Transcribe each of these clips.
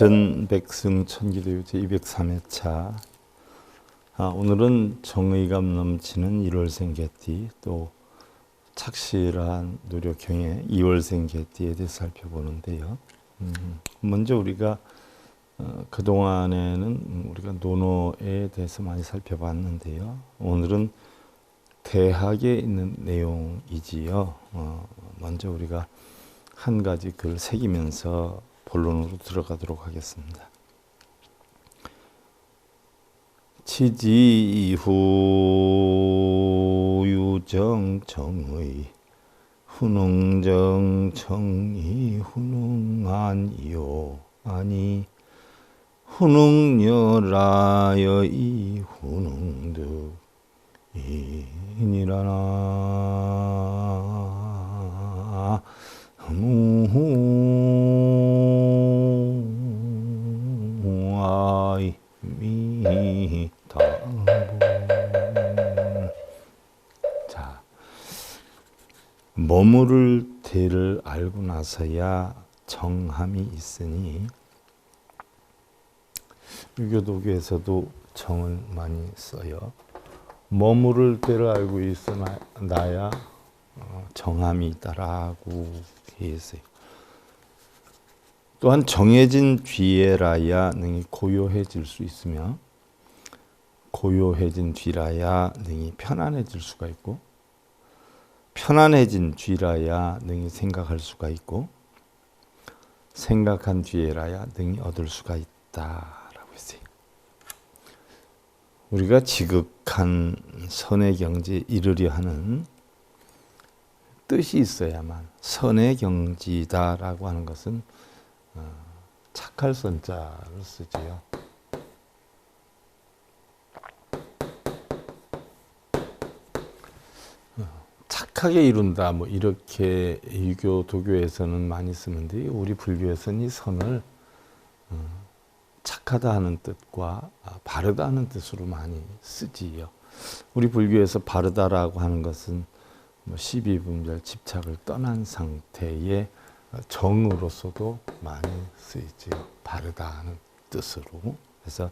전백승 천기도요 제203회차. 오늘은 정의감 넘치는 1월생 개띠, 또 착실한 노력형의 2월생 개띠에 대해 살펴보는데요. 먼저 우리가 그동안에는 우리가 논어에 대해서 많이 살펴봤는데요. 오늘은 대학에 있는 내용이지요. 먼저 우리가 한 가지 글 새기면서 본론으로 들어가도록 하겠습니다. 치지이후 유정정의 훈응정정이 훈응한이요 아니 훈응열하여 이 훈응득이니라나 자, 머무를 때를 알고 나서야 정함이 있으니, 유교도교에서도 정을 많이 써요. 머무를 때를 알고 있어나야 정함이 있다라고 했어요. 또한 정해진 뒤에라야 능히 고요해질 수 있으며, 고요해진 뒤라야 능히 편안해질 수가 있고, 편안해진 뒤라야 능히 생각할 수가 있고, 생각한 뒤에라야 능히 얻을 수가 있다라고 했어요. 우리가 지극한 선의 경지에 이르려 하는 뜻이 있어야만, 선의 경지다라고 하는 것은 착할 선자를 쓰지요. 착하게 이룬다, 뭐 이렇게 유교 도교에서는 많이 쓰는데, 우리 불교에서는 이 선을 착하다 하는 뜻과 바르다 하는 뜻으로 많이 쓰지요. 우리 불교에서 바르다라고 하는 것은 뭐 12분별 집착을 떠난 상태의 정으로서도 많이 쓰이지요. 바르다 하는 뜻으로. 그래서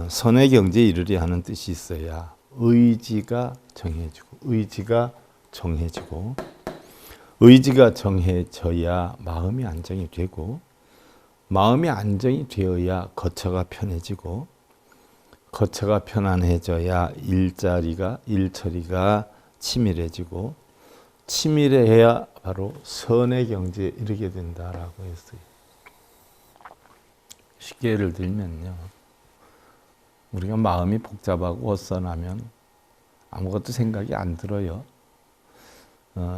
선의 경지에 이르려 하는 뜻이 있어야 의지가 정해지고, 의지가 정해져야 마음이 안정이 되고, 마음이 안정이 되어야 거처가 편해지고, 거처가 편안해져야 일처리가 치밀해지고, 치밀해야 바로 선의 경지에 이르게 된다라고 했어요. 쉽게 예를 들면요, 우리가 마음이 복잡하고 어선하면 아무것도 생각이 안 들어요.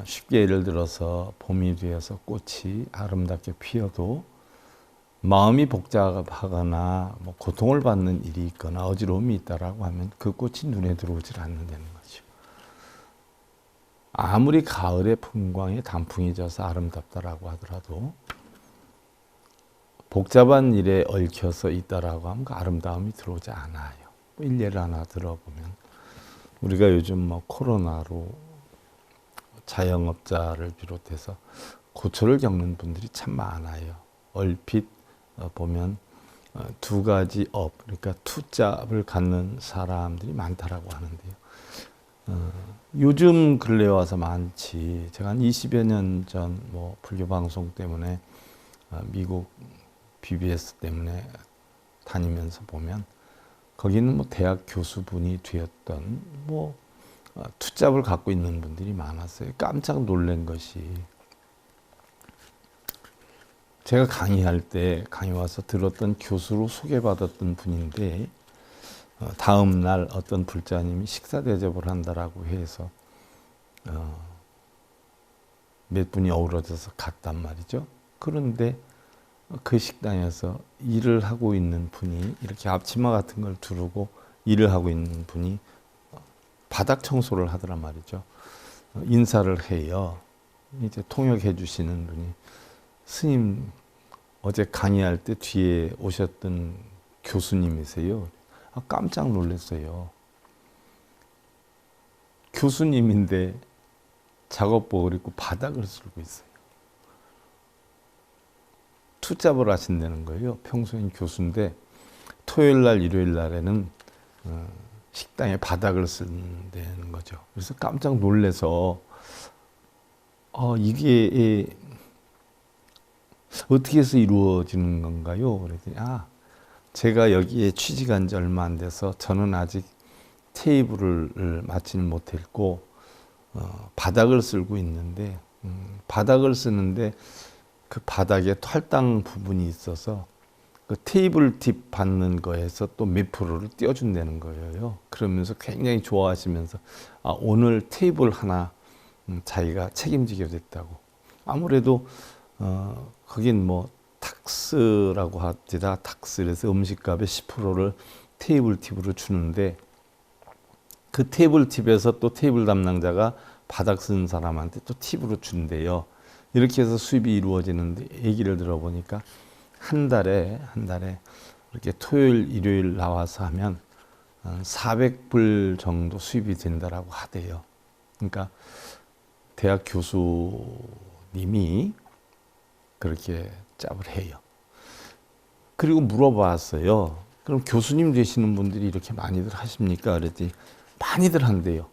쉽게 예를 들어서 봄이 되어서 꽃이 아름답게 피어도 마음이 복잡하거나 뭐 고통을 받는 일이 있거나 어지러움이 있다라고 하면 그 꽃이 눈에 들어오질 않는다는 거죠. 아무리 가을의 풍광에 단풍이 져서 아름답다라고 하더라도 복잡한 일에 얽혀서 있다라고 하면 그 아름다움이 들어오지 않아요. 일례를 하나 들어보면, 우리가 요즘 뭐 코로나로 자영업자를 비롯해서 고초를 겪는 분들이 참 많아요. 얼핏 보면 두 가지 업, 그러니까 투잡을 갖는 사람들이 많다라고 하는데요. 요즘 근래 와서 많지. 제가 한 20여 년 전 뭐 불교 방송 때문에 미국 BBS 때문에 다니면서 보면, 거기는 뭐 대학 교수분이 되었던 뭐 투잡을 갖고 있는 분들이 많았어요. 깜짝 놀란 것이, 제가 강의할 때 강의 와서 들었던 교수로 소개받았던 분인데, 다음 날 어떤 불자님이 식사 대접을 한다라고 해서 몇 분이 어우러져서 갔단 말이죠. 그런데 그 식당에서 일을 하고 있는 분이, 이렇게 앞치마 같은 걸 두르고 일을 하고 있는 분이 바닥 청소를 하더란 말이죠. 인사를 해요. 이제 통역해 주시는 분이, 스님 어제 강의할 때 뒤에 오셨던 교수님이세요. 깜짝 놀랐어요. 교수님인데 작업복을 입고 바닥을 쓸고 있어요. 투잡을 하신다는 거예요. 평소엔 교수인데 토요일 날, 일요일 날에는 식당에 바닥을 쓴다는 거죠. 그래서 깜짝 놀래서 이게 어떻게 해서 이루어지는 건가요? 그랬더니 제가 여기에 취직한 지 얼마 안 돼서 저는 아직 테이블을 맡지는 못했고 바닥을 쓸고 있는데 바닥을 쓰는데 그 바닥에 탈당 부분이 있어서 그 테이블 팁 받는 거에서 또 몇 프로를 띄워준다는 거예요. 그러면서 굉장히 좋아하시면서 오늘 테이블 하나 자기가 책임지게 됐다고. 아무래도 거긴 뭐 탁스라고 합니다. 탁스에서 음식값의 10%를 테이블 팁으로 주는데 그 테이블 팁에서 또 테이블 담당자가 바닥 쓰는 사람한테 또 팁으로 준대요. 이렇게 해서 수입이 이루어지는데 얘기를 들어보니까 한 달에 이렇게 토요일, 일요일 나와서 하면 400불 정도 수입이 된다라고 하대요. 그러니까 대학 교수님이 그렇게 짭을 해요. 그리고 물어봤어요. 그럼 교수님 되시는 분들이 이렇게 많이들 하십니까? 그랬더니 많이들 한대요.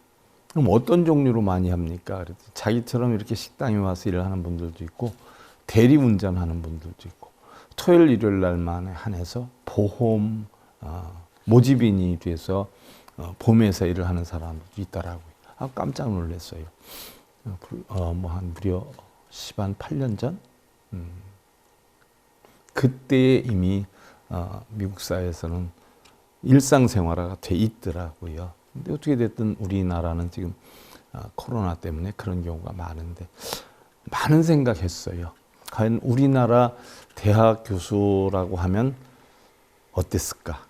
그럼 어떤 종류로 많이 합니까? 그랬더니 자기처럼 이렇게 식당에 와서 일을 하는 분들도 있고 대리 운전하는 분들도 있고 토요일, 일요일 날만 한해서 보험 모집인이 돼서 보험회사 일을 하는 사람도 있더라고요. 깜짝 놀랐어요. 한 무려 8년 전? 그때 이미 미국 사회에서는 일상생활화가 돼 있더라고요. 근데 어떻게 됐든 우리나라는 지금 코로나 때문에 그런 경우가 많은데 많은 생각했어요. 과연 우리나라 대학 교수라고 하면 어땠을까?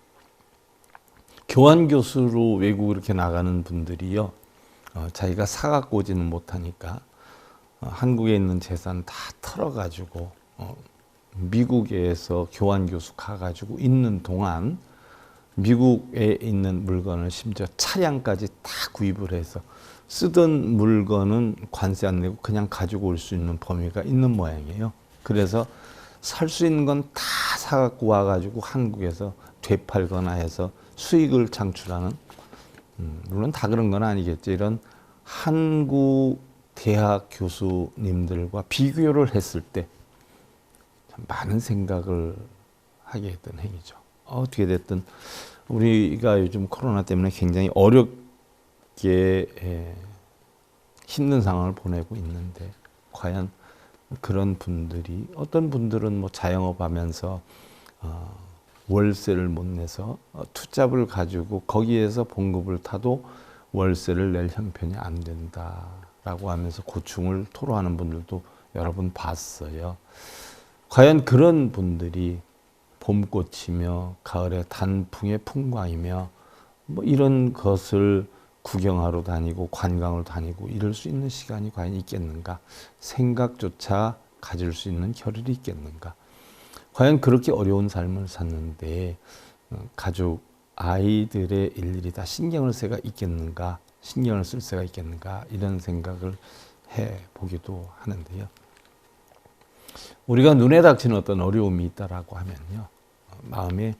교환 교수로 외국 이렇게 나가는 분들이요. 자기가 사갖고 오지는 못하니까 한국에 있는 재산 다 털어가지고 미국에서 교환 교수 가가지고 있는 동안 미국에 있는 물건을 심지어 차량까지 다 구입을 해서 쓰던 물건은 관세 안 내고 그냥 가지고 올 수 있는 범위가 있는 모양이에요. 그래서 살 수 있는 건 다 사갖고 와가지고 한국에서 되팔거나 해서 수익을 창출하는 물론 다 그런 건 아니겠죠. 이런 한국 대학 교수님들과 비교를 했을 때 참 많은 생각을 하게 했던 행위죠. 어떻게 됐든 우리가 요즘 코로나 때문에 굉장히 어렵게 힘든 상황을 보내고 있는데 과연 그런 분들이 어떤 분들은 뭐 자영업 하면서 월세를 못 내서 투잡을 가지고 거기에서 봉급을 타도 월세를 낼 형편이 안 된다라고 하면서 고충을 토로하는 분들도 여러 번 봤어요. 과연 그런 분들이 봄꽃이며 가을의 단풍의 풍광이며 뭐 이런 것을 구경하러 다니고 관광을 다니고 이럴 수 있는 시간이 과연 있겠는가? 생각조차 가질 수 있는 겨를이 있겠는가? 과연 그렇게 어려운 삶을 샀는데 가족, 아이들의 일일이 다 신경을 새가 있겠는가? 신경을 쓸 새가 있겠는가? 이런 생각을 해보기도 하는데요. 우리가 눈에 닥치는 어떤 어려움이 있다라고 하면요. 마음의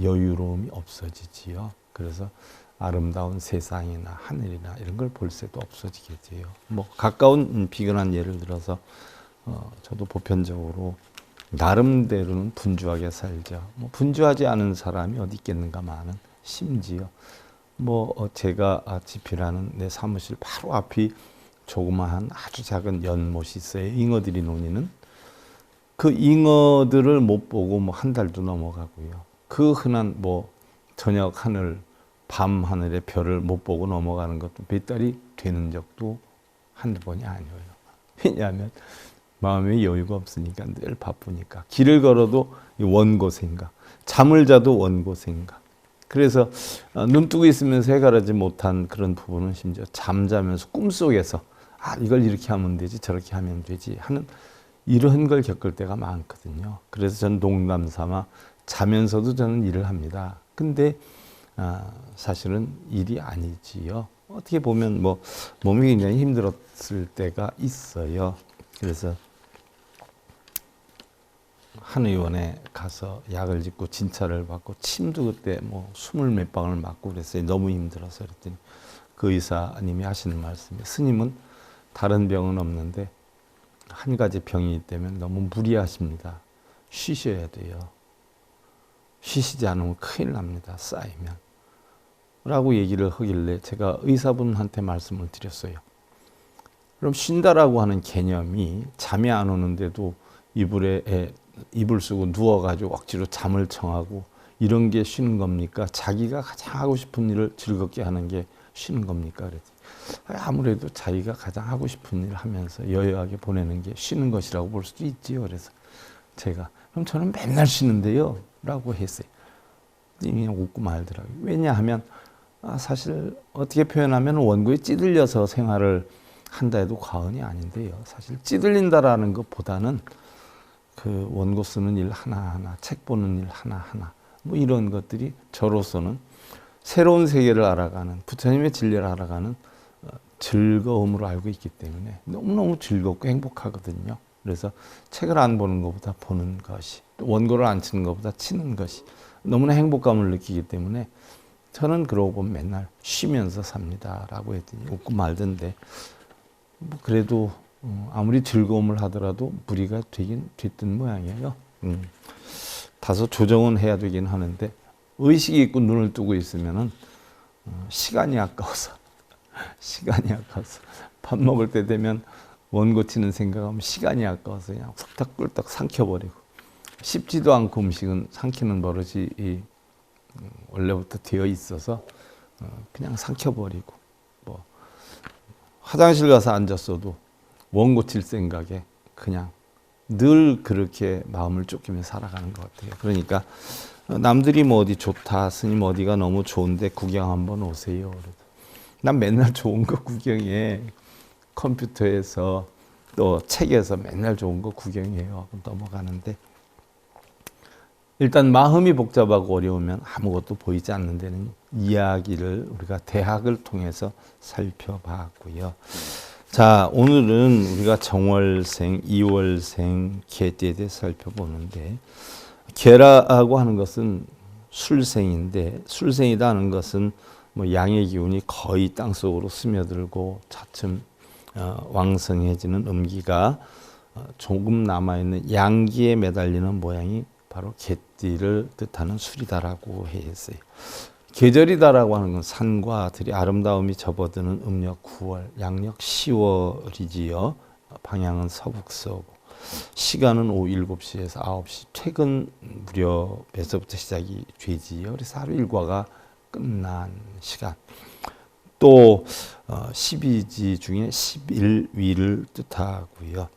여유로움이 없어지지요. 그래서 아름다운 세상이나 하늘이나 이런 걸 볼 새도 없어지게 돼요. 뭐 가까운 비근한 예를 들어서 저도 보편적으로 나름대로는 분주하게 살죠. 뭐 분주하지 않은 사람이 어디 있겠는가마는 심지어 뭐 제가 집필하는 내 사무실 바로 앞이 조그마한 아주 작은 연못이 있어요. 잉어들이 노니는. 그 잉어들을 못 보고 뭐 한 달도 넘어가고요. 그 흔한 뭐 저녁 하늘, 밤 하늘의 별을 못 보고 넘어가는 것도 몇 달이 되는 적도 한두 번이 아니에요. 왜냐하면 마음에 여유가 없으니까 늘 바쁘니까. 길을 걸어도 원고 생각, 잠을 자도 원고 생각. 그래서 눈 뜨고 있으면서 해결하지 못한 그런 부분은 심지어 잠자면서 꿈속에서 이걸 이렇게 하면 되지 저렇게 하면 되지 하는 이런 걸 겪을 때가 많거든요. 그래서 저는 농담 삼아 자면서도 저는 일을 합니다. 근데 사실은 일이 아니지요. 어떻게 보면 뭐 몸이 굉장히 힘들었을 때가 있어요. 그래서 한의원에 가서 약을 짓고 진찰을 받고 침도 그때 뭐 20몇 방울 맞고 그랬어요. 너무 힘들어서. 그랬더니 그 의사님이 하시는 말씀이, 스님은 다른 병은 없는데 한 가지 병이 있다면 너무 무리하십니다. 쉬셔야 돼요. 쉬시지 않으면 큰일 납니다. 쌓이면. 라고 얘기를 하길래 제가 의사분한테 말씀을 드렸어요. 그럼 쉰다라고 하는 개념이 잠이 안 오는데도 이불 쓰고 누워가지고 억지로 잠을 청하고 이런 게 쉬는 겁니까? 자기가 가장 하고 싶은 일을 즐겁게 하는 게 쉬는 겁니까? 그랬더니 아무래도 자기가 가장 하고 싶은 일을 하면서 여유하게 보내는 게 쉬는 것이라고 볼 수도 있지요. 그래서 제가 그럼 저는 맨날 쉬는데요 라고 했어요. 그냥 웃고 말더라고요. 왜냐하면 사실 어떻게 표현하면 원고에 찌들려서 생활을 한다 해도 과언이 아닌데요. 사실 찌들린다라는 것보다는 그 원고 쓰는 일 하나하나, 책 보는 일 하나하나, 뭐 이런 것들이 저로서는 새로운 세계를 알아가는, 부처님의 진리를 알아가는 즐거움으로 알고 있기 때문에 너무너무 즐겁고 행복하거든요. 그래서 책을 안 보는 것보다 보는 것이, 또 원고를 안 치는 것보다 치는 것이 너무나 행복감을 느끼기 때문에 저는 그러고 보면 맨날 쉬면서 삽니다 라고 했더니 웃고 말던데, 뭐 그래도 아무리 즐거움을 하더라도 무리가 되긴 됐던 모양이에요. 다소 조정은 해야 되긴 하는데 의식이 있고 눈을 뜨고 있으면은 시간이 아까워서 밥 먹을 때 되면 원고 치는 생각하면 시간이 아까워서 그냥 훌떡훌떡 삼켜버리고, 씹지도 않고 음식은 삼키는 버릇이 원래부터 되어 있어서 그냥 삼켜버리고, 뭐 화장실 가서 앉았어도 원고 칠 생각에 그냥 늘 그렇게 마음을 쫓기며 살아가는 것 같아요. 그러니까 남들이 뭐 어디 좋다, 스님 어디가 너무 좋은데 구경 한번 오세요. 난 맨날 좋은 거 구경해. 컴퓨터에서 또 책에서 맨날 좋은 거 구경해요. 넘어가는데 일단 마음이 복잡하고 어려우면 아무것도 보이지 않는 데는 이야기를 우리가 대학을 통해서 살펴봤고요. 자, 오늘은 우리가 정월생, 이월생, 개띠에 대해 살펴보는데, 개라고 하는 것은 술생인데, 술생이다 하는 것은 뭐 양의 기운이 거의 땅속으로 스며들고 차츰 왕성해지는 음기가 조금 남아있는 양기에 매달리는 모양이 바로 개띠를 뜻하는 술이다라고 했어요. 계절이다라고 하는 건 산과 들이 아름다움이 접어드는 음력 9월, 양력 10월이지요. 방향은 서북서고, 시간은 오후 7시에서 9시 퇴근 무렵에서부터 시작이 되지요. 그래서 하루 일과가 끝난 시간. 또 12지 중에 11위를 뜻하고요.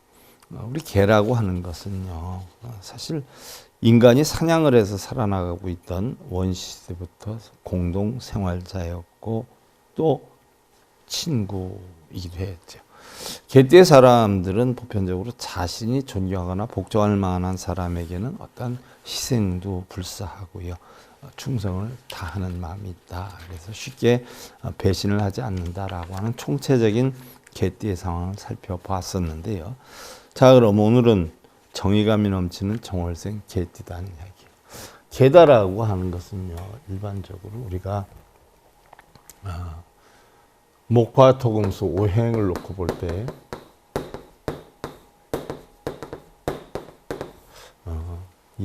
우리 개라고 하는 것은요, 사실 인간이 사냥을 해서 살아나가고 있던 원시대부터 공동 생활자였고 또 친구이기도 했죠. 개띠의 사람들은 보편적으로 자신이 존경하거나 복종할 만한 사람에게는 어떤 희생도 불사하고요, 충성을 다하는 마음이 있다. 그래서 쉽게 배신을 하지 않는다라고 하는 총체적인 개띠의 상황을 살펴봤었는데요. 자, 그럼 오늘은 정의감이 넘치는 정월생 개띠다는 이야기예요. 개다라고 하는 것은요, 일반적으로 우리가 목화 토금수 오행을 놓고 볼 때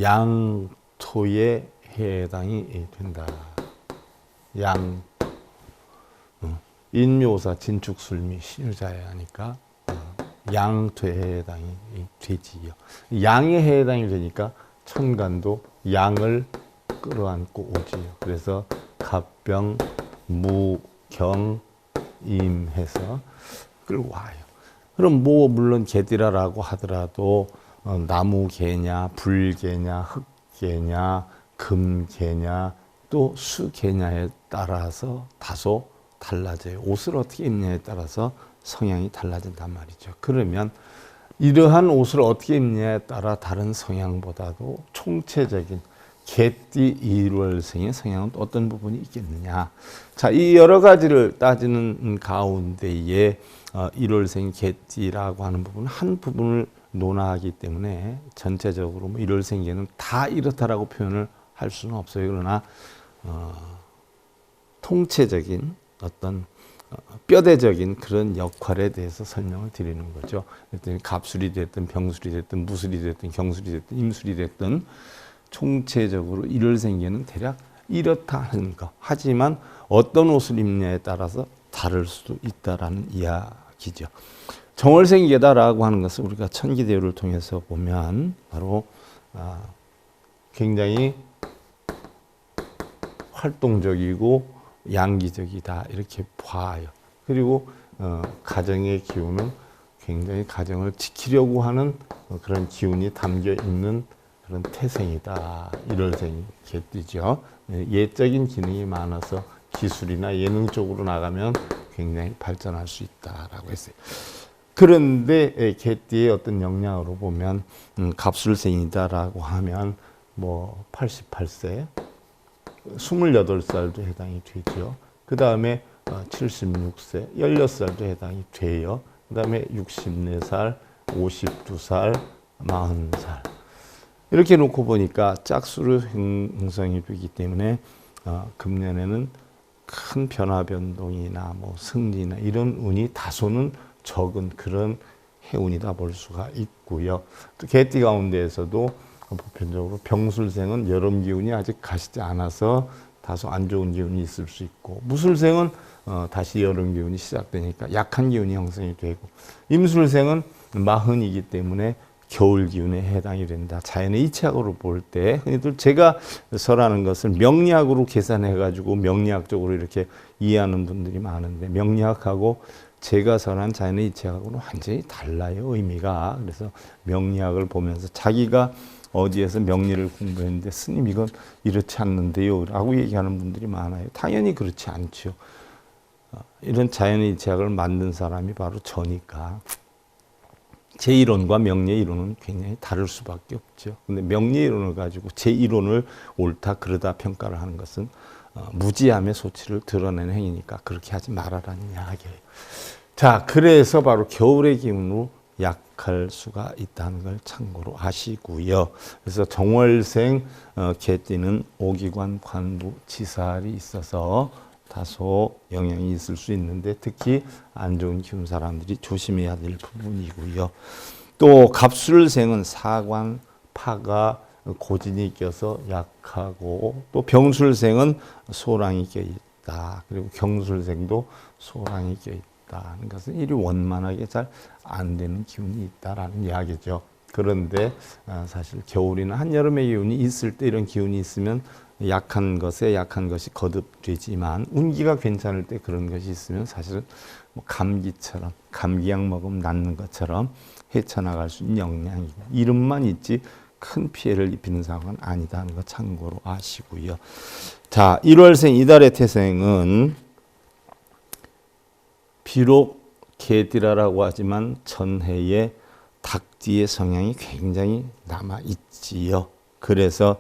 양토에 해당이 된다. 양 인묘사 진축술미 신유자에 하니까 양토에 해당이 되지요. 양에 해당이 되니까 천간도 양을 끌어안고 오지요. 그래서 갑병, 무, 경, 임 해서 끌고 와요. 그럼 뭐 물론 개띠라라고 하더라도 나무개냐, 불개냐, 흙개냐, 금개냐, 또 수개냐에 따라서 다소 달라져요. 옷을 어떻게 입냐에 따라서 성향이 달라진단 말이죠. 그러면 이러한 옷을 어떻게 입냐에 따라 다른 성향보다도 총체적인 개띠 1월생의 성향은 어떤 부분이 있겠느냐. 자, 이 여러 가지를 따지는 가운데에 1월생 개띠라고 하는 부분, 한 부분을 논하기 때문에 전체적으로 뭐 1월 생계는 다 이렇다라고 표현을 할 수는 없어요. 그러나 통체적인 어떤 뼈대적인 그런 역할에 대해서 설명을 드리는 거죠. 그랬더니 갑술이 됐든 병술이 됐든 무술이 됐든 경술이 됐든 임술이 됐든 총체적으로 1월 생계는 대략 이렇다 하는 거. 하지만 어떤 옷을 입느냐에 따라서 다를 수도 있다라는 이야기죠. 정월생계다라고 하는 것은 우리가 천기대우를 통해서 보면 바로 굉장히 활동적이고 양기적이다 이렇게 봐요. 그리고 가정의 기운은 굉장히 가정을 지키려고 하는 그런 기운이 담겨 있는 그런 태생이다. 1월생이 개띠죠. 예적인 기능이 많아서 기술이나 예능 쪽으로 나가면 굉장히 발전할 수 있다라고 했어요. 그런데 개띠의 어떤 역량으로 보면 갑술생이다라고 하면 뭐 88세 28살도 해당이 되죠. 그 다음에 76세, 16살도 해당이 돼요. 그 다음에 64살, 52살, 40살. 이렇게 놓고 보니까 짝수로 형성이 되기 때문에 금년에는 큰 변화 변동이나 뭐 승리나 이런 운이 다소는 적은 그런 해운이다 볼 수가 있고요. 또 개띠 가운데에서도 보편적으로 병술생은 여름 기운이 아직 가시지 않아서 다소 안 좋은 기운이 있을 수 있고, 무술생은 다시 여름 기운이 시작되니까 약한 기운이 형성이 되고, 임술생은 마흔이기 때문에 겨울 기운에 해당이 된다. 자연의 이치학으로 볼 때 흔히들 제가 설하는 것을 명리학으로 계산해 가지고 명리학적으로 이렇게 이해하는 분들이 많은데, 명리학하고 제가 설한 자연의 이치학하고는 완전히 달라요, 의미가. 그래서 명리학을 보면서 자기가 어디에서 명리를 공부했는데 스님 이건 이렇지 않는데요 라고 얘기하는 분들이 많아요. 당연히 그렇지 않죠. 이런 자연의 이치학을 만든 사람이 바로 저니까 제 이론과 명리의 이론은 굉장히 다를 수밖에 없죠. 근데 명리의 이론을 가지고 제 이론을 옳다 그르다 평가를 하는 것은 무지함의 소치를 드러내는 행위니까 그렇게 하지 말아라는 이야기예요. 자, 그래서 바로 겨울의 기운으로 약할 수가 있다는 걸 참고로 하시고요. 그래서 정월생 개띠는 오기관, 관부, 지살이 있어서 다소 영향이 있을 수 있는데 특히 안 좋은 기운 사람들이 조심해야 될 부분이고요. 또 갑술생은 사관, 파가 고진이 껴서 약하고, 또 병술생은 소랑이 껴있다. 그리고 경술생도 소랑이 껴있다. 하는 것은 이리 원만하게 잘 안 되는 기운이 있다라는 이야기죠. 그런데 사실 겨울이나 한여름의 기운이 있을 때 이런 기운이 있으면 약한 것에 약한 것이 거듭되지만, 운기가 괜찮을 때 그런 것이 있으면 사실은 뭐 감기처럼, 감기약 먹으면 낫는 것처럼 헤쳐나갈 수 있는 역량이고, 이름만 있지 큰 피해를 입히는 상황은 아니다 하는 거 참고로 아시고요. 자, 1월생 이달의 태생은 비록 개띠라고 하지만 전해의 닭띠의 성향이 굉장히 남아있지요. 그래서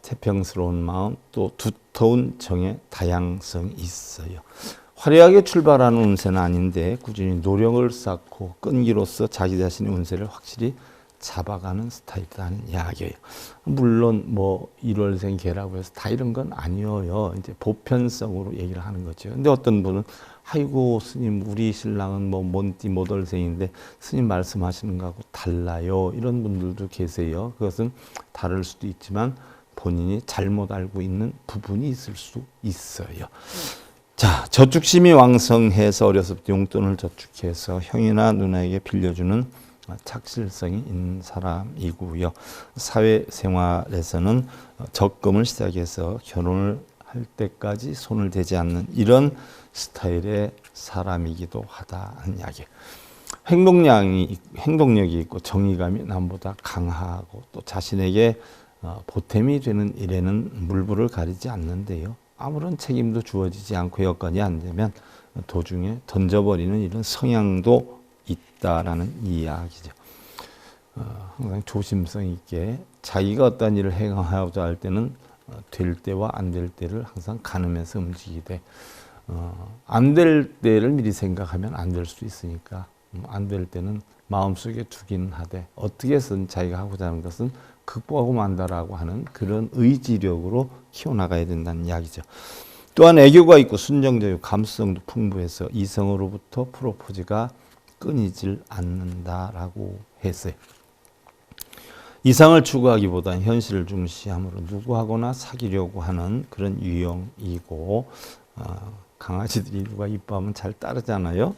태평스러운 마음, 또 두터운 정의 다양성이 있어요. 화려하게 출발하는 운세는 아닌데 꾸준히 노력을 쌓고 끈기로서 자기 자신의 운세를 확실히 잡아가는 스타일이라는 이야기예요. 물론 뭐 1월생 개라고 해서 다 이런 건 아니에요. 이제 보편성으로 얘기를 하는 거죠. 근데 어떤 분은 아이고 스님 우리 신랑은 뭐 뭔띠 모돌생인데 스님 말씀하시는 거하고 달라요. 이런 분들도 계세요. 그것은 다를 수도 있지만 본인이 잘못 알고 있는 부분이 있을 수 있어요. 자, 저축심이 왕성해서 어렸을 때 용돈을 저축해서 형이나 누나에게 빌려주는 착실성이 있는 사람이고요. 사회생활에서는 적금을 시작해서 결혼을 할 때까지 손을 대지 않는 이런 스타일의 사람이기도 하다는 이야기. 행동력이 있고 정의감이 남보다 강하고, 또 자신에게 보탬이 되는 일에는 물불을 가리지 않는데요. 아무런 책임도 주어지지 않고 여건이 안 되면 도중에 던져버리는 이런 성향도 있다라는 이야기죠. 항상 조심성 있게 자기가 어떤 일을 행하고자 할 때는 될 때와 안 될 때를 항상 가늠해서 움직이되, 안 될 때를 미리 생각하면 안 될 수 있으니까 안 될 때는 마음속에 두긴 하되 어떻게 해서든 자기가 하고자 하는 것은 극복하고 만다라고 하는 그런 의지력으로 키워나가야 된다는 이야기죠. 또한 애교가 있고 순정적이고 감수성도 풍부해서 이성으로부터 프로포즈가 끊이질 않는다라고 했어요. 이상을 추구하기보다는 현실을 중시함으로 누구하거나 사귀려고 하는 그런 유형이고 강아지들이 누가 이뻐하면 잘 따르잖아요.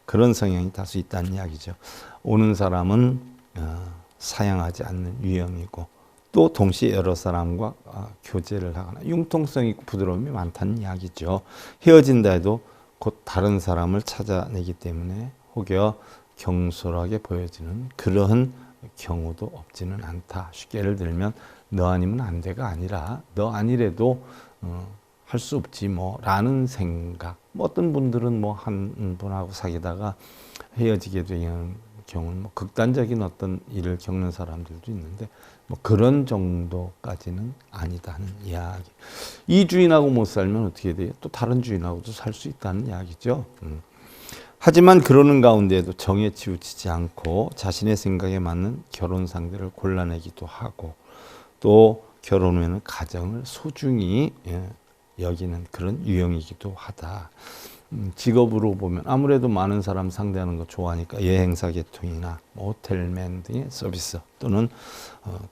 그런 성향이 다수 있다는 이야기죠. 오는 사람은 사양하지 않는 유형이고 또 동시에 여러 사람과 교제를 하거나 융통성 있고 부드러움이 많다는 이야기죠. 헤어진다 해도 곧 다른 사람을 찾아내기 때문에 혹여 경솔하게 보여지는 그러한 경우도 없지는 않다. 쉽게 예를 들면 너 아니면 안 돼가 아니라 너 아니래도 할 수 없지 뭐 라는 생각. 어떤 분들은 뭐 한 분하고 사귀다가 헤어지게 되는 경우는 뭐 극단적인 어떤 일을 겪는 사람들도 있는데 뭐 그런 정도까지는 아니다는 이야기. 이 주인하고 못 살면 어떻게 돼요? 또 다른 주인하고도 살 수 있다는 이야기죠. 하지만 그러는 가운데에도 정에 치우치지 않고 자신의 생각에 맞는 결혼 상대를 골라내기도 하고 또 결혼 후에는 가정을 소중히 여기는 그런 유형이기도 하다. 직업으로 보면 아무래도 많은 사람 상대하는 거 좋아하니까 여행사 계통이나 호텔맨 등의 서비스 또는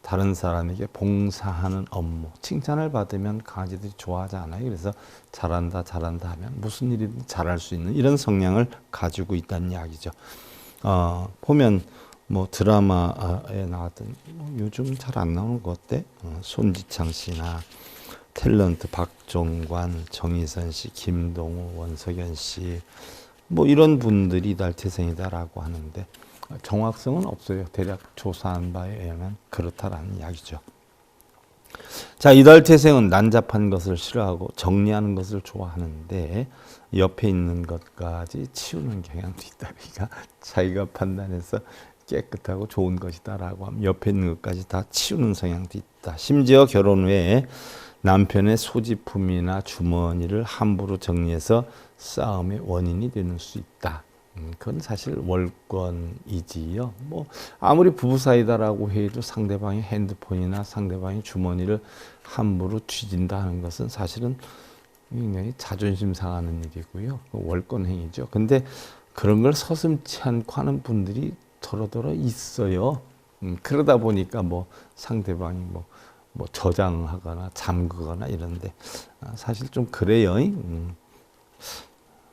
다른 사람에게 봉사하는 업무, 칭찬을 받으면 강아지들이 좋아하지 않아요. 그래서 잘한다 잘한다 하면 무슨 일이든 잘할 수 있는 이런 성향을 가지고 있다는 이야기죠. 보면 뭐 드라마에 나왔던 요즘 잘 안 나오는 것 같대. 손지창 씨나 탤런트 박종관, 정희선 씨, 김동우, 원석연 씨, 뭐 이런 분들이 이달태생이다라고 하는데 정확성은 없어요. 대략 조사한 바에 의하면 그렇다라는 이야기죠. 자, 이달태생은 난잡한 것을 싫어하고 정리하는 것을 좋아하는데 옆에 있는 것까지 치우는 경향도 있다. 그러니까 자기가 판단해서 깨끗하고 좋은 것이다라고 하면 옆에 있는 것까지 다 치우는 성향도 있다. 심지어 결혼 후에 남편의 소지품이나 주머니를 함부로 정리해서 싸움의 원인이 되는 수 있다. 그건 사실 월권이지요. 뭐 아무리 부부 사이다라고 해도 상대방의 핸드폰이나 상대방의 주머니를 함부로 뒤진다 하는 것은 사실은 굉장히 자존심 상하는 일이고요. 월권 행위죠. 근데 그런 걸 서슴지 않고 하는 분들이 더러더러 있어요. 그러다 보니까 뭐 상대방이 뭐 저장하거나 잠그거나 이런데 사실 좀 그래요.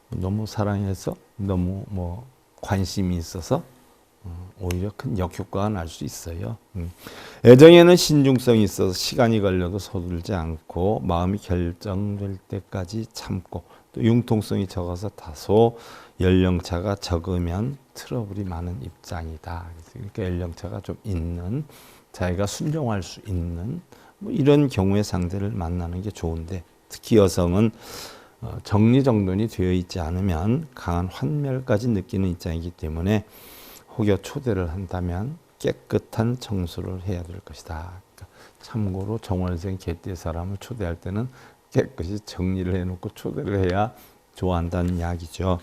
너무 사랑해서 너무 뭐 관심이 있어서 오히려 큰 역효과가 날 수 있어요. 애정에는 신중성이 있어서 시간이 걸려도 서둘지 않고 마음이 결정될 때까지 참고 또 융통성이 적어서 다소 연령차가 적으면 트러블이 많은 입장이다. 그러니까 연령차가 좀 있는 자기가 순종할 수 있는 뭐 이런 경우의 상대를 만나는 게 좋은데 특히 여성은 정리정돈이 되어 있지 않으면 강한 환멸까지 느끼는 입장이기 때문에 혹여 초대를 한다면 깨끗한 청소를 해야 될 것이다. 그러니까 참고로 정월생 개띠의 사람을 초대할 때는 깨끗이 정리를 해놓고 초대를 해야 좋아한다는 이야기죠.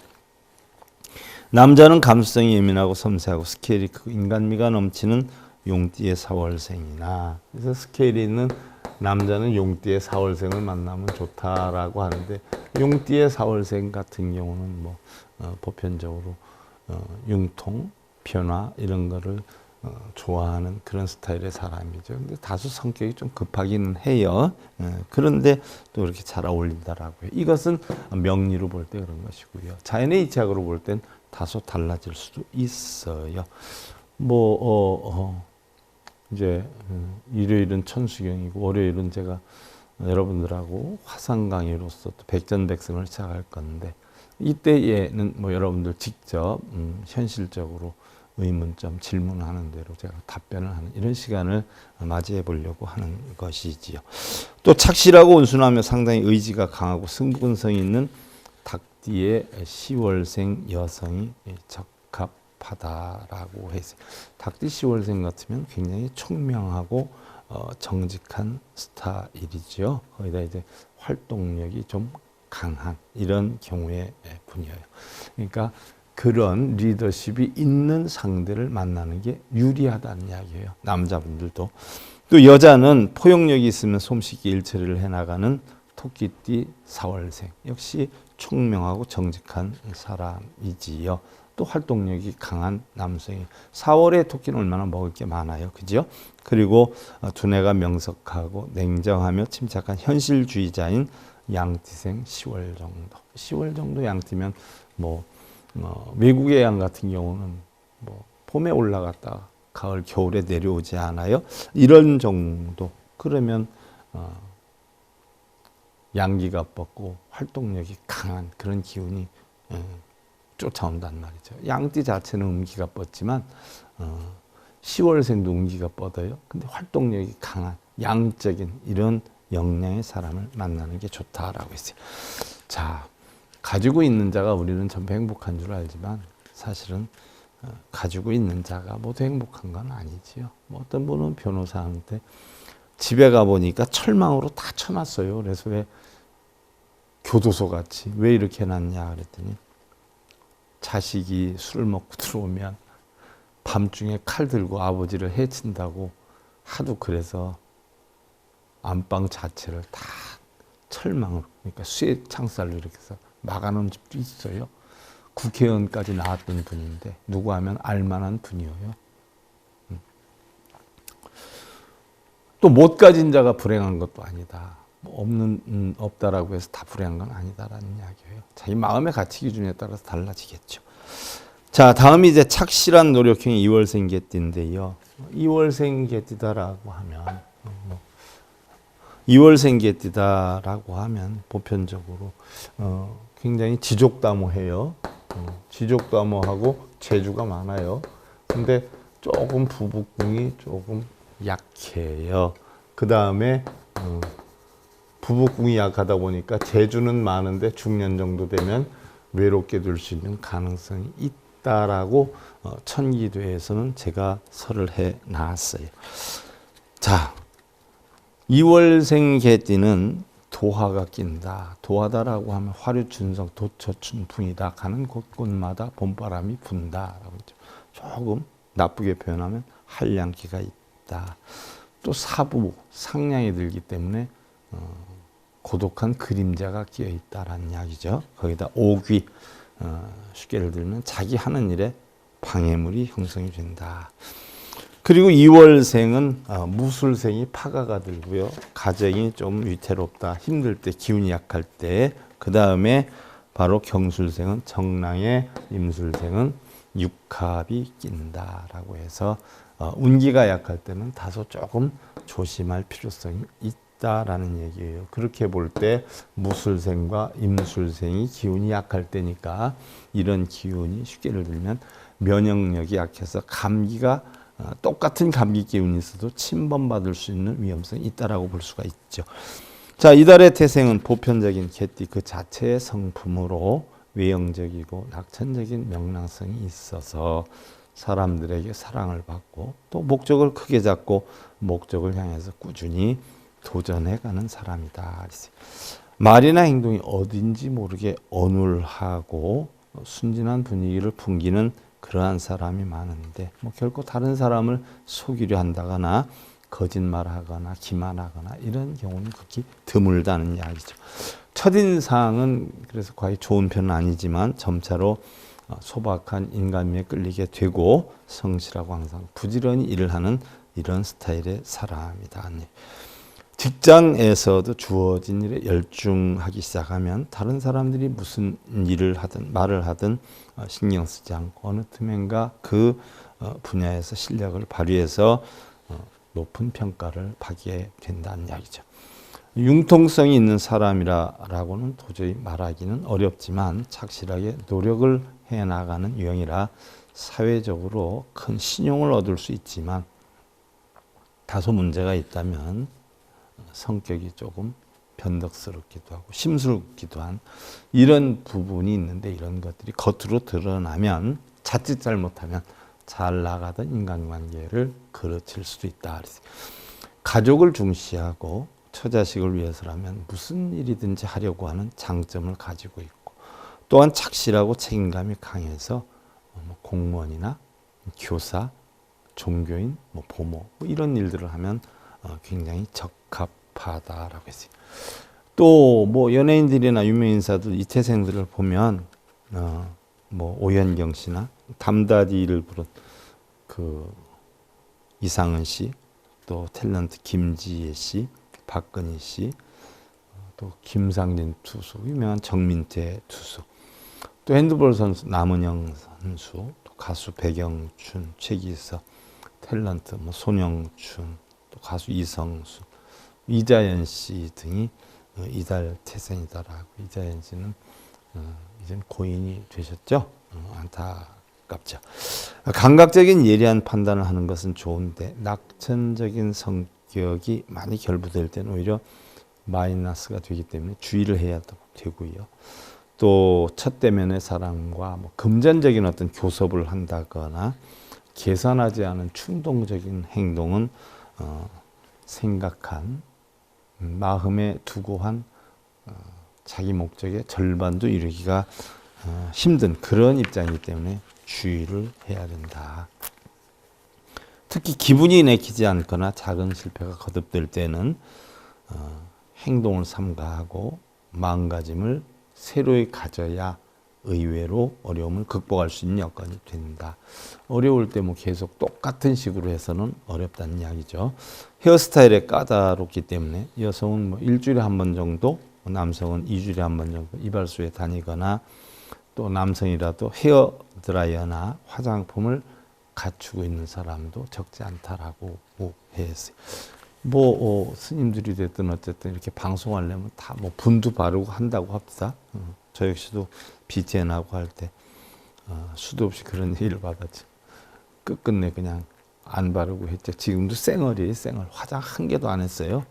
남자는 감수성이 예민하고 섬세하고 스케일이 크고 인간미가 넘치는 용띠의 4월생이나 그래서 스케일이 있는 남자는 용띠의 4월생을 만나면 좋다라고 하는데 용띠의 4월생 같은 경우는 뭐 보편적으로 융통, 변화 이런 거를 좋아하는 그런 스타일의 사람이죠. 근데 다소 성격이 좀 급하기는 해요. 그런데 또 이렇게 잘 어울린다라고 해요. 이것은 명리로 볼 때 그런 것이고요. 자연의 이치학으로 볼 땐 다소 달라질 수도 있어요. 이제 일요일은 천수경이고 월요일은 제가 여러분들하고 화상 강의로서 또 백전백승을 시작할 건데 이때에는 뭐 여러분들 직접 현실적으로 의문점 질문하는 대로 제가 답변을 하는 이런 시간을 맞이해 보려고 하는 것이지요. 또 착실하고 온순하며 상당히 의지가 강하고 승부근성이 있는 닭띠의 10월생 여성이 적합하다라고 했어요. 닭띠 10월생 같으면 굉장히 총명하고 정직한 스타일이죠. 거기다 이제 활동력이 좀 강한 이런 경우의 분이에요. 그러니까 그런 리더십이 있는 상대를 만나는 게 유리하다는 이야기예요. 남자분들도. 또 여자는 포용력이 있으면 솜씨있게 일처리를 해나가는 토끼띠 4월생. 역시 총명하고 정직한 사람이지요. 또 활동력이 강한 남성이. 4월에 토끼는 얼마나 먹을 게 많아요. 그죠? 그리고 두뇌가 명석하고 냉정하며 침착한 현실주의자인 양띠생 10월 정도. 10월 정도 양띠면 뭐 외국의 양 같은 경우는 뭐 봄에 올라갔다가 가을 겨울에 내려오지 않아요. 이런 정도. 그러면 양기가 뻗고 활동력이 강한 그런 기운이 쫓아온단 말이죠. 양띠 자체는 음기가 뻗지만 10월생도 음기가 뻗어요. 근데 활동력이 강한 양적인 이런 역량의 사람을 만나는 게 좋다라고 했어요. 자, 가지고 있는 자가 우리는 전부 행복한 줄 알지만 사실은 가지고 있는 자가 모두 행복한 건 아니지요. 뭐 어떤 분은 변호사한테 집에 가보니까 철망으로 다 쳐놨어요. 그래서 왜 교도소 같이 왜 이렇게 해놨냐 그랬더니 자식이 술을 먹고 들어오면 밤중에 칼 들고 아버지를 해친다고 하도 그래서 안방 자체를 다 철망으로, 그러니까 쇠 창살로 이렇게 해서 막아놓은 집도 있어요. 국회의원까지 나왔던 분인데 누구 하면 알만한 분이에요. 또 못 가진 자가 불행한 것도 아니다. 뭐 없다라고 해서 다 불행한 건 아니다라는 이야기예요. 자기 마음의 가치 기준에 따라서 달라지겠죠. 자, 다음이 이제 착실한 노력형의 2월생 개띠인데요. 2월생 개띠다라고 하면 2월생 개띠다라고 하면 보편적으로 굉장히 지족다모해요. 지족다모하고 재주가 많아요. 근데 조금 부부궁이 조금 약해요. 그 다음에 부부궁이 약하다 보니까 재주는 많은데 중년 정도 되면 외롭게 될 수 있는 가능성이 있다라고 천기도에서는 제가 설을 해 놨어요. 자, 2월생 개띠는 도화가 낀다. 도화다라고 하면 화류춘성 도처춘풍이다. 가는 곳곳마다 봄바람이 분다라고 했죠. 조금 나쁘게 표현하면 한량기가 있다. 또 사부, 상냥이 들기 때문에 고독한 그림자가 끼어 있다라는 이야기죠. 거기다 오귀, 쉽게 예를 들면 자기 하는 일에 방해물이 형성이 된다. 그리고 2월생은 무술생이 파가가 들고요. 가정이 좀 위태롭다, 힘들 때, 기운이 약할 때. 그 다음에 바로 경술생은 정랑에, 임술생은 육합이 낀다라고 해서 운기가 약할 때는 다소 조금 조심할 필요성이 있다라는 얘기예요. 그렇게 볼 때 무술생과 임술생이 기운이 약할 때니까 이런 기운이 쉽게 예를 들면 면역력이 약해서 감기가 똑같은 감기 기운이 있어도 침범받을 수 있는 위험성이 있다라고 볼 수가 있죠. 자, 이달의 태생은 보편적인 개띠 그 자체의 성품으로 외형적이고 낙천적인 명랑성이 있어서 사람들에게 사랑을 받고 또 목적을 크게 잡고 목적을 향해서 꾸준히 도전해가는 사람이다. 말이나 행동이 어딘지 모르게 어눌하고 순진한 분위기를 풍기는 그러한 사람이 많은데 뭐 결코 다른 사람을 속이려 한다거나 거짓말하거나 기만하거나 이런 경우는 극히 드물다는 이야기죠. 첫인상은 그래서 거의 좋은 편은 아니지만 점차로 소박한 인간미에 끌리게 되고 성실하고 항상 부지런히 일을 하는 이런 스타일의 사람이다. 직장에서도 주어진 일에 열중하기 시작하면 다른 사람들이 무슨 일을 하든 말을 하든 신경 쓰지 않고 어느 틈엔가 그 분야에서 실력을 발휘해서 높은 평가를 받게 된다는 이야기죠. 융통성이 있는 사람이라고는 도저히 말하기는 어렵지만 착실하게 노력을 해나가는 유형이라 사회적으로 큰 신용을 얻을 수 있지만 다소 문제가 있다면 성격이 조금 변덕스럽기도 하고 심술기도 한 이런 부분이 있는데 이런 것들이 겉으로 드러나면 자칫 잘못하면 잘 나가던 인간관계를 그르칠 수도 있다. 가족을 중시하고 처자식을 위해서라면 무슨 일이든지 하려고 하는 장점을 가지고 있고 또한 착실하고 책임감이 강해서 뭐 공무원이나 교사, 종교인, 뭐 보모 뭐 이런 일들을 하면 굉장히 적합하다라고 했어요. 또 뭐 연예인들이나 유명 인사들 이 태생들을 보면 뭐 오현경 씨나 담다디를 부른 그 이상은 씨, 또 탤런트 김지혜 씨, 박근희 씨, 또 김상진 투수, 유명한 정민태 투수, 또 핸드볼 선수 남은영 선수, 또 가수 백영춘, 최기석, 탤런트 뭐 손영춘, 또 가수 이성수, 이자연 씨 등이 이달 태생이다라고. 이자연 씨는 이제는 고인이 되셨죠. 안타깝죠. 감각적인 예리한 판단을 하는 것은 좋은데 낙천적인 성격이 많이 결부될 때는 오히려 마이너스가 되기 때문에 주의를 해야 되고요. 또 첫 대면의 사람과 뭐 금전적인 어떤 교섭을 한다거나 계산하지 않은 충동적인 행동은 생각한 마음에 두고 한 자기 목적의 절반도 이루기가 힘든 그런 입장이기 때문에 주의를 해야 된다. 특히 기분이 내키지 않거나 작은 실패가 거듭될 때는 행동을 삼가하고 마음가짐을 새로이 가져야 의외로 어려움을 극복할 수 있는 여건이 된다. 어려울 때 뭐 계속 똑같은 식으로 해서는 어렵다는 이야기죠. 헤어스타일에 까다롭기 때문에 여성은 뭐 일주일에 한 번 정도, 남성은 2주일에 한 번 정도 이발소에 다니거나 또 남성이라도 헤어 드라이어나 화장품을 갖추고 있는 사람도 적지 않다라고 했어요. 뭐 스님들이 됐든 어쨌든 이렇게 방송하려면 다 뭐 분도 바르고 한다고 합시다. 저 역시도 BTN하고 할 때 수도 없이 그런 얘기를 받았죠. 끝끝내 그냥 안 바르고 했죠. 지금도 쌩얼이에요. 쌩얼. 화장 한 개도 안 했어요.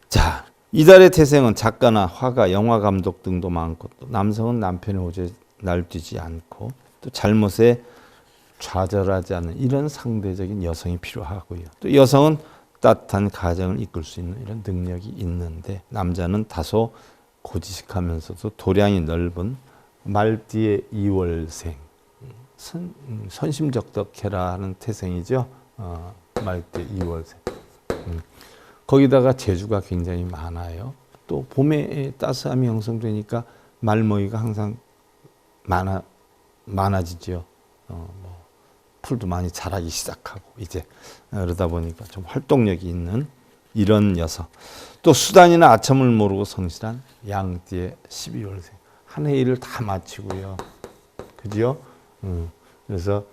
자, 이달의 태생은 작가나 화가, 영화 감독 등도 많고 또 남성은 남편의 호재에 날뛰지 않고 또 잘못에 좌절하지 않는 이런 상대적인 여성이 필요하고요. 또 여성은 따뜻한 가정을 이끌 수 있는 이런 능력이 있는데 남자는 다소 고지식하면서도 도량이 넓은 말띠의 이월생, 선심적덕해라 하는 태생이죠. 말띠의 이월생. 거기다가 재주가 굉장히 많아요. 또 봄에 따스함이 형성되니까 말모이가 항상 많아지죠. 뭐 풀도 많이 자라기 시작하고 이제 그러다 보니까 좀 활동력이 있는 이런 여성. 또 수단이나 아첨을 모르고 성실한 양띠의 12월생. 한 해 일을 다 마치고요. 그죠? 그래서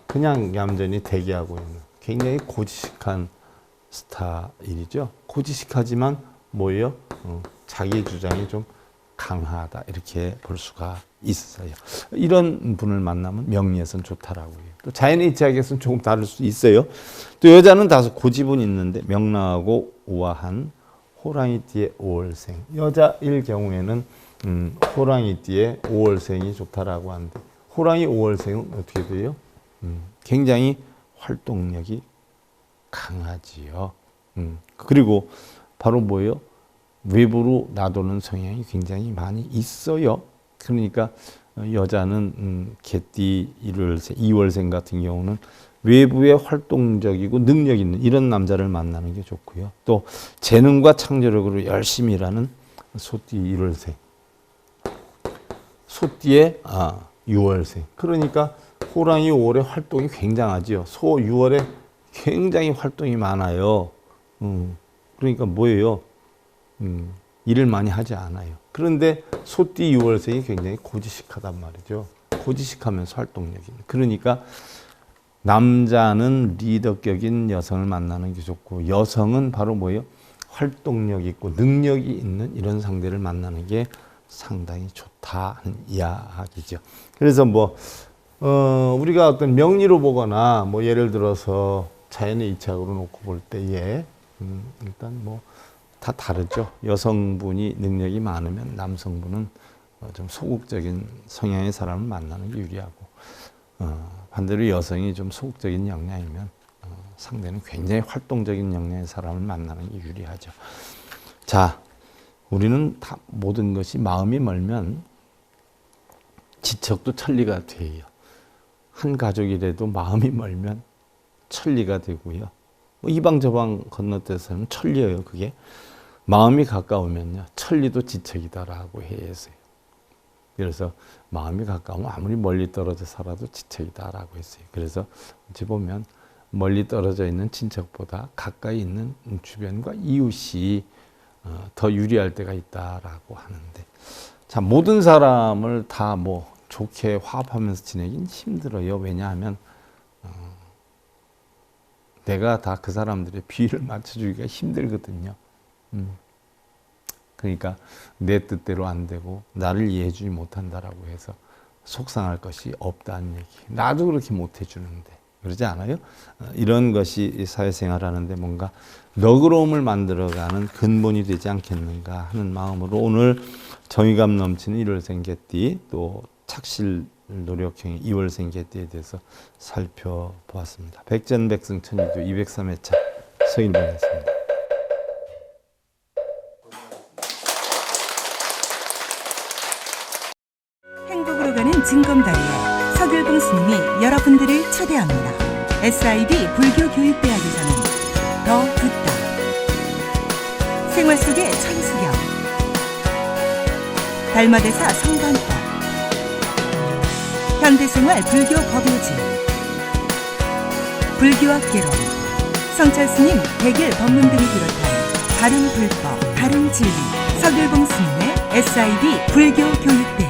그냥 얌전히 대기하고 있는 굉장히 고지식한 스타일이죠. 고지식하지만 뭐예요? 자기 주장이 좀 강하다 이렇게 볼 수가 있어요. 이런 분을 만나면 명리에서는 좋다라고요. 또 자연의 이치학에서는 조금 다를 수 있어요. 또 여자는 다소 고집은 있는데 명랑하고 우아한 호랑이띠의 5월생. 여자일 경우에는 호랑이띠의 5월생이 좋다라고 하는데 호랑이 5월생은 어떻게 돼요? 굉장히 활동력이 강하지요. 그리고 바로 뭐예요? 외부로 나도는 성향이 굉장히 많이 있어요. 그러니까 여자는 개띠 1월생, 2월생 같은 경우는 외부에 활동적이고 능력 있는 이런 남자를 만나는 게 좋고요. 또 재능과 창조력으로 열심히 일하는 소띠 1월생, 소띠의 6월생. 그러니까 호랑이 5월에 활동이 굉장하지요. 소 6월에 굉장히 활동이 많아요. 그러니까 뭐예요? 일을 많이 하지 않아요. 그런데 소띠 6월생이 굉장히 고지식하단 말이죠. 고지식하면서 활동력이 있는. 그러니까 남자는 리더격인 여성을 만나는 게 좋고 여성은 바로 뭐예요? 활동력 있고 능력이 있는 이런 상대를 만나는 게 상당히 좋다는 이야기죠. 그래서 뭐 우리가 어떤 명리로 보거나 뭐 예를 들어서 자연의 이치학으로 놓고 볼 때에 일단 뭐 다 다르죠. 여성분이 능력이 많으면 남성분은 좀 소극적인 성향의 사람을 만나는 게 유리하고 반대로 여성이 좀 소극적인 역량이면 상대는 굉장히 활동적인 역량의 사람을 만나는 게 유리하죠. 자, 우리는 다 모든 것이 마음이 멀면 지척도 천리가 돼요. 한 가족이라도 마음이 멀면 천리가 되고요. 뭐 이방 저방 건너뛰어서는 천리예요. 그게 마음이 가까우면요 천리도 지척이다라고 해서요. 그래서 마음이 가까우면 아무리 멀리 떨어져 살아도 지척이다라고 했어요. 그래서 어찌 보면 멀리 떨어져 있는 친척보다 가까이 있는 주변과 이웃이 더 유리할 때가 있다라고 하는데, 자, 모든 사람을 다 뭐 좋게 화합하면서 지내긴 힘들어요. 왜냐하면 내가 다 그 사람들의 비위를 맞춰주기가 힘들거든요. 그러니까 내 뜻대로 안 되고 나를 이해해주지 못한다라고 해서 속상할 것이 없다는 얘기. 나도 그렇게 못해주는데 그러지 않아요? 이런 것이 사회생활하는데 뭔가 너그러움을 만들어가는 근본이 되지 않겠는가 하는 마음으로 오늘 정의감 넘치는 1월생 개띠, 또 착실 노력형의 2월생 개띠에 대해서 살펴보았습니다. 백전백승 천리도 203회차 서인봉이었습니다. 행복으로 가는 징검다리에 서길봉 스님이 여러분들을 초대합니다. SIB 불교교육대학에서는 더 듣다, 생활 속의 천수경, 달마대사 성관법, 현대생활 불교 법요지, 불교학 개론, 성찰스님 백일 법문 등을 비롯한 다른 불법, 다른 진리, 서길봉 스님의 SIB 불교교육대학.